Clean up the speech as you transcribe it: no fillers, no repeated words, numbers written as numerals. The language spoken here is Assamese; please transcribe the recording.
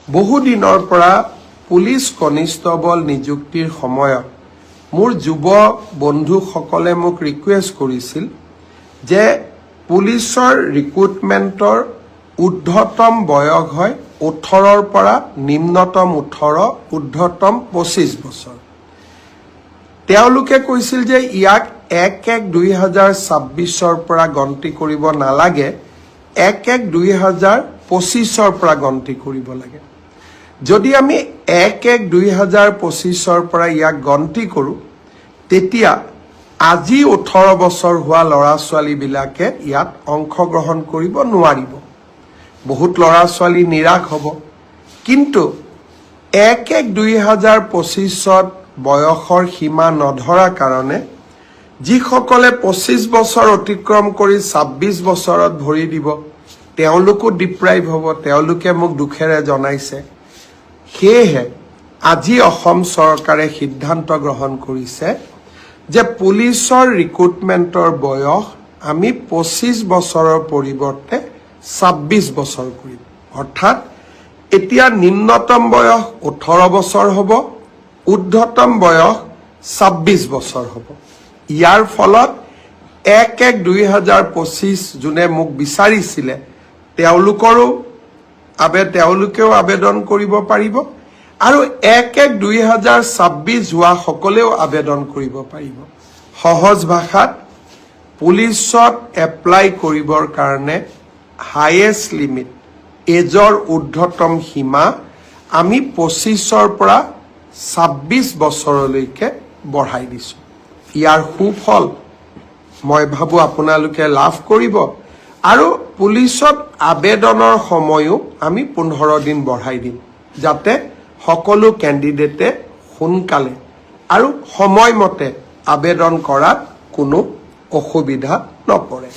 বহুদিনৰ পৰা পুলিচ কনিষ্টবল নিযুক্তিৰ সময়ত মোৰ যুৱ বন্ধুসকলে মোক ৰিকুৱেষ্ট কৰিছিল যে পুলিচৰ ৰিক্ৰুটমেণ্টৰ ঊৰ্ধ্বতম বয়স হয় 18ৰ পৰা নিম্নতম 18 ঊৰ্ধ্বতম 25 বছৰ। তেওঁলোকে কৈছিল যে ইয়াক 1-1-2026ৰ পৰা গন্তি কৰিব নালাগে, 1-1-2025ৰ পৰা গন্তি কৰিব লাগে। যদি আমি 1-1-2025ৰ পৰা ইয়াক গন্তি কৰোঁ তেতিয়া আজি 18 বছৰ হোৱা ল'ৰা ছোৱালীবিলাকে ইয়াত অংশগ্ৰহণ কৰিব নোৱাৰিব। বহুত ল'ৰা ছোৱালী নিৰাশ হ'ব। কিন্তু 1-1-2025ত বয়সৰ সীমা নধৰা কাৰণে যিসকলে 25 বছৰ অতিক্ৰম কৰি 26 বছৰত ভৰি দিব তেওঁলোকো ডিপ্ৰাইভ হ'ব, তেওঁলোকে মোক দুখেৰে জনাইছে। সেয়েহে আজি অসম চৰকাৰে সিদ্ধান্ত গ্ৰহণ কৰিছে যে পুলিচৰ ৰিক্ৰুটমেণ্টৰ বয়স আমি 25 বছৰৰ পৰিৱৰ্তে 26 বছৰ কৰিম। অৰ্থাৎ এতিয়া নিম্নতম বয়স 18 বছৰ হ'ব, ঊৰ্ধ্বতম বয়স 26 বছৰ হ'ব। ইয়াৰ ফলত 1-1-2025 যোনে মোক বিচাৰিছিলে তেওঁলোকেও আবেদন কৰিব পাৰিব আৰু 1-1-2026 হোৱা সকলেও আবেদন কৰিব পাৰিব। সহজ ভাষাত পুলিচত এপ্লাই কৰিবৰ কাৰণে হাইয়েষ্ট লিমিট এজৰ ঊৰ্ধ্বতম সীমা আমি 25ৰ পৰা 26 বছৰলৈকে বঢ়াই দিছোঁ। ইয়াৰ সুফল মই ভাবোঁ আপোনালোকে লাভ কৰিব আৰু পুলিচত আবেদনৰ সময়ও আমি 15 দিন বঢ়াই দিম যাতে সকলো কেণ্ডিডেটে সোনকালে আৰু সময়মতে আবেদন কৰাত কোনো অসুবিধা নপৰে।